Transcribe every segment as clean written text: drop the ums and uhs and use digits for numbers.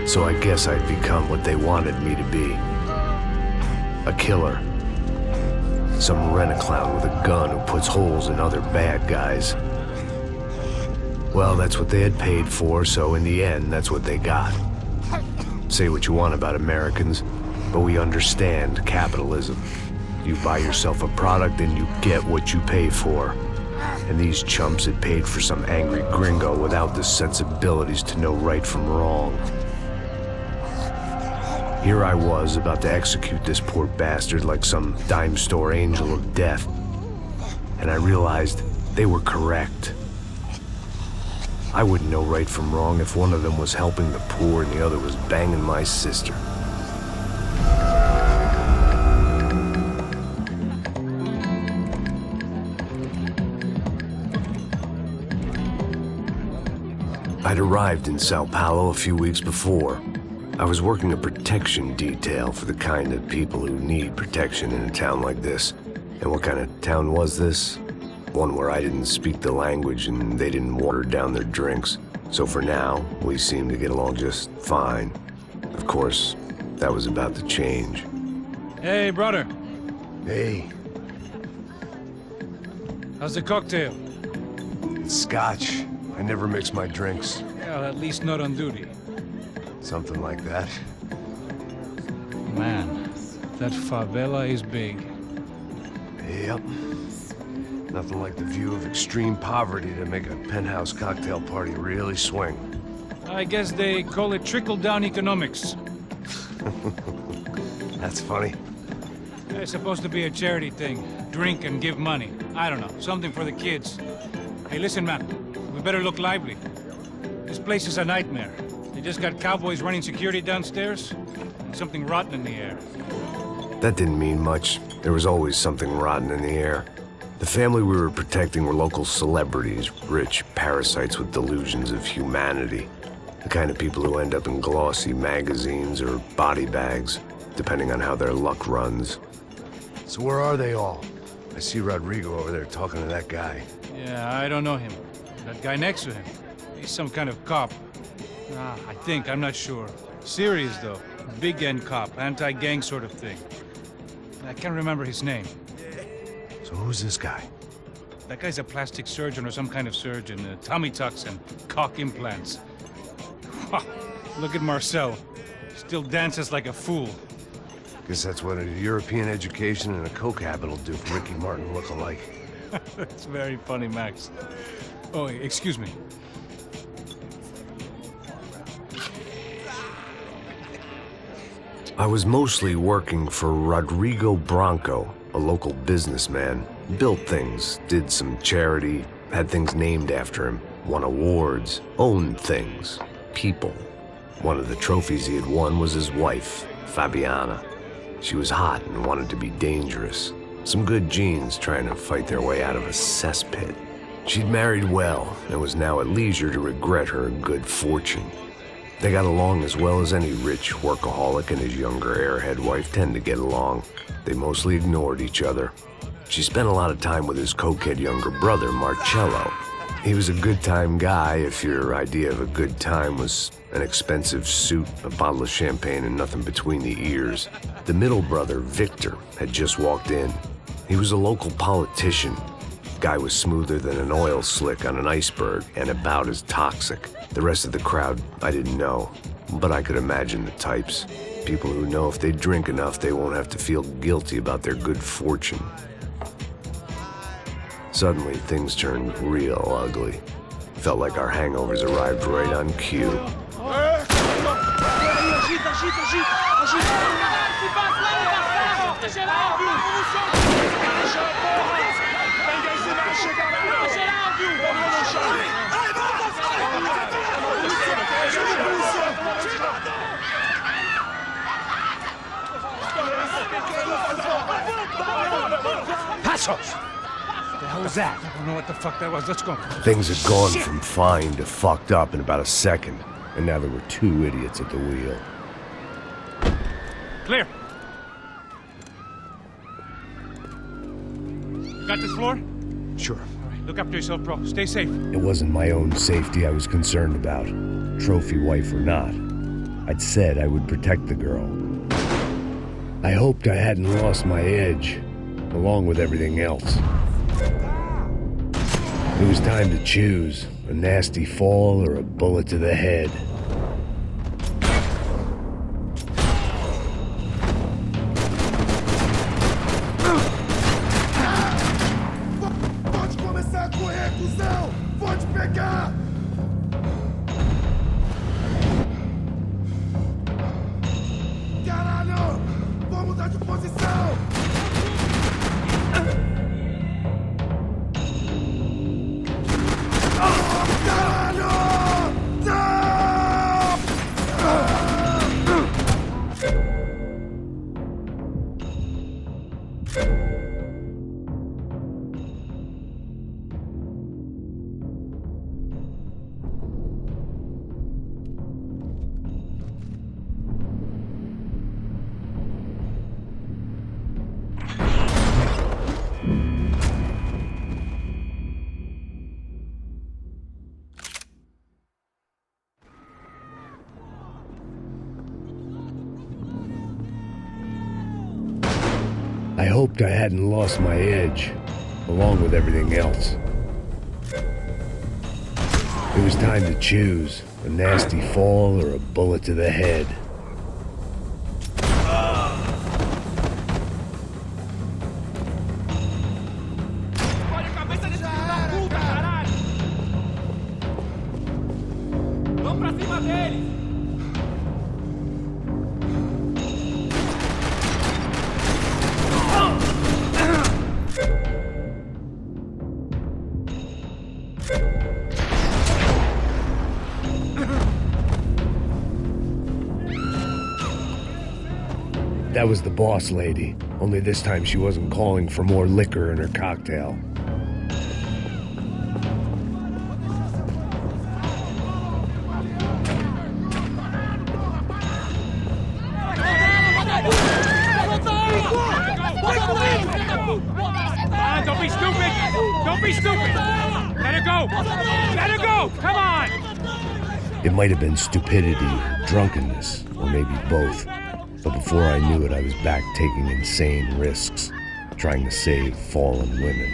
So I guess I'd become what they wanted me to be. A killer. Some rent-a-clown with a gun who puts holes in other bad guys. Well, that's what they had paid for, so in the end, that's what they got. Say what you want about Americans, but we understand capitalism. You buy yourself a product and you get what you pay for. And these chumps had paid for some angry gringo without the sensibilities to know right from wrong. Here I was, about to execute this poor bastard like some dime store angel of death. And I realized they were correct. I wouldn't know right from wrong if one of them was helping the poor and the other was banging my sister. I'd arrived in Sao Paulo a few weeks before. I was working a protection detail for the kind of people who need protection in a town like this. And what kind of town was this? One where I didn't speak the language and they didn't water down their drinks. So for now, we seemed to get along just fine. Of course, that was about to change. Hey, brother. Hey. How's the cocktail? It's scotch. I never mix my drinks. Well, at least not on duty. Something like that. Man, that favela is big. Yep. Nothing like the view of extreme poverty to make a penthouse cocktail party really swing. I guess they call it trickle-down economics. That's funny. It's supposed to be a charity thing. Drink and give money. I don't know, something for the kids. Hey, listen, man. We better look lively. This place is a nightmare. They just got cowboys running security downstairs, and something rotten in the air. That didn't mean much. There was always something rotten in the air. The family we were protecting were local celebrities, rich parasites with delusions of humanity. The kind of people who end up in glossy magazines or body bags, depending on how their luck runs. So where are they all? I see Rodrigo over there talking to that guy. Yeah, I don't know him. That guy next to him. He's some kind of cop. I think, I'm not sure. Serious, though. Big end cop, anti-gang sort of thing. I can't remember his name. So who's this guy? That guy's a plastic surgeon or some kind of surgeon. Tummy tucks and cock implants. Look at Marcel. Still dances like a fool. Guess that's what a European education and a coke habit will do for Ricky Martin look-alike. That's very funny, Max. Oh, excuse me. I was mostly working for Rodrigo Branco, a local businessman. Built things, did some charity, had things named after him, won awards, owned things, people. One of the trophies he had won was his wife, Fabiana. She was hot and wanted to be dangerous. Some good genes trying to fight their way out of a cesspit. She'd married well and was now at leisure to regret her good fortune. They got along as well as any rich workaholic and his younger airhead wife tend to get along. They mostly ignored each other. She spent a lot of time with his cokehead younger brother, Marcello. He was a good-time guy if your idea of a good time was an expensive suit, a bottle of champagne, and nothing between the ears. The middle brother, Victor, had just walked in. He was a local politician. Guy was smoother than an oil slick on an iceberg and about as toxic. The rest of the crowd, I didn't know, but I could imagine the types. People who know if they drink enough, they won't have to feel guilty about their good fortune. Suddenly, things turned real ugly. Felt like our hangovers arrived right on cue. Passos! What the hell was that? I don't know what the fuck that was. Let's go. Things had gone from fine to fucked up in about a second, and now there were two idiots at the wheel. Clear. You got this floor? Sure. All right, look after yourself, bro. Stay safe. It wasn't my own safety I was concerned about, trophy wife or not. I'd said I would protect the girl. I hoped I hadn't lost my edge, along with everything else. It was time to choose, a nasty fall or a bullet to the head. Pode começar a correr, cuzão! Vou te pegar! Caralho! Vou mudar de posição! Caralho! I hoped I hadn't lost my edge, along with everything else. It was time to choose, a nasty fall or a bullet to the head. Olha a cabeça desse filho da puta, caralho! Vamos pra cima deles! That was the boss lady, only this time she wasn't calling for more liquor in her cocktail. Don't be stupid! Don't be stupid! Let her go! Let her go! Come on! It might have been stupidity, drunkenness, or maybe both. But before I knew it, I was back taking insane risks, trying to save fallen women.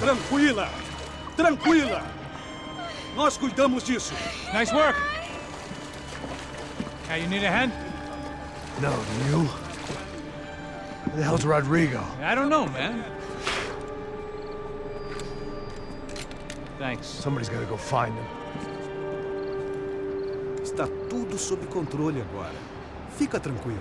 Tranquila! Tranquila! Nós cuidamos disso. Nice work! Hey, you need a hand? No, do you? Where the hell's Rodrigo? I don't know, man. Thanks. Somebody's gotta go find him. Está tudo sob controle agora. Fica tranquila.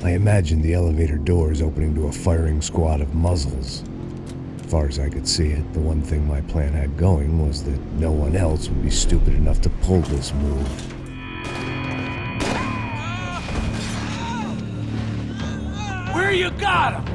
I imagined the elevator doors opening to a firing squad of muzzles. As far as I could see it, the one thing my plan had going was that no one else would be stupid enough to pull this move. Where you got him?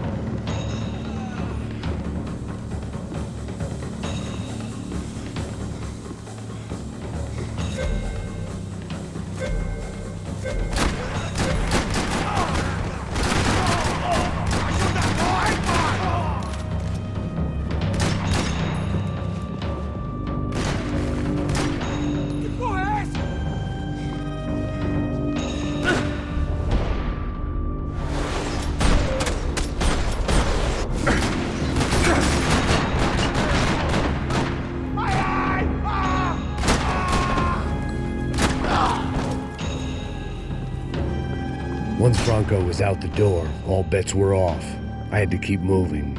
Once Bronco was out the door, all bets were off. I had to keep moving.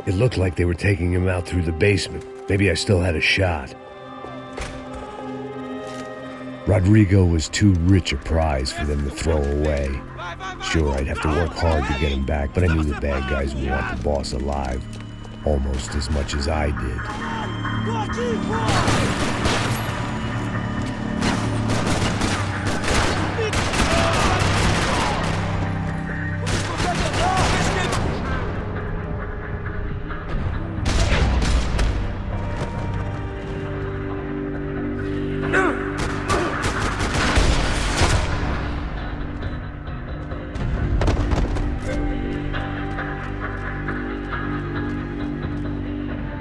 It looked like they were taking him out through the basement. Maybe I still had a shot. Rodrigo was too rich a prize for them to throw away. Sure, I'd have to work hard to get him back, but I knew the bad guys would want the boss alive almost as much as I did.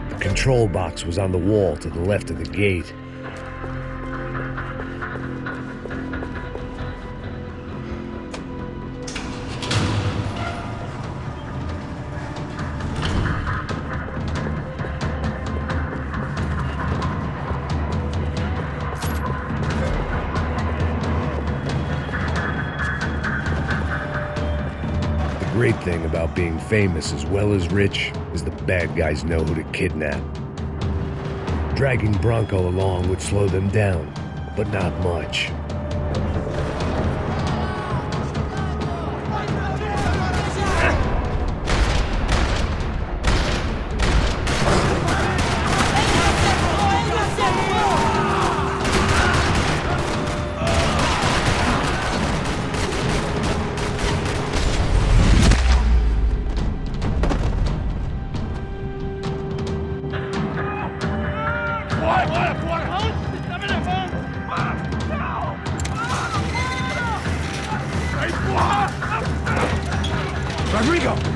The control box was on the wall to the left of the gate. The great thing about being famous as well as rich is the bad guys know who to kidnap. Dragging Bronco along would slow them down, but not much. Rodrigo!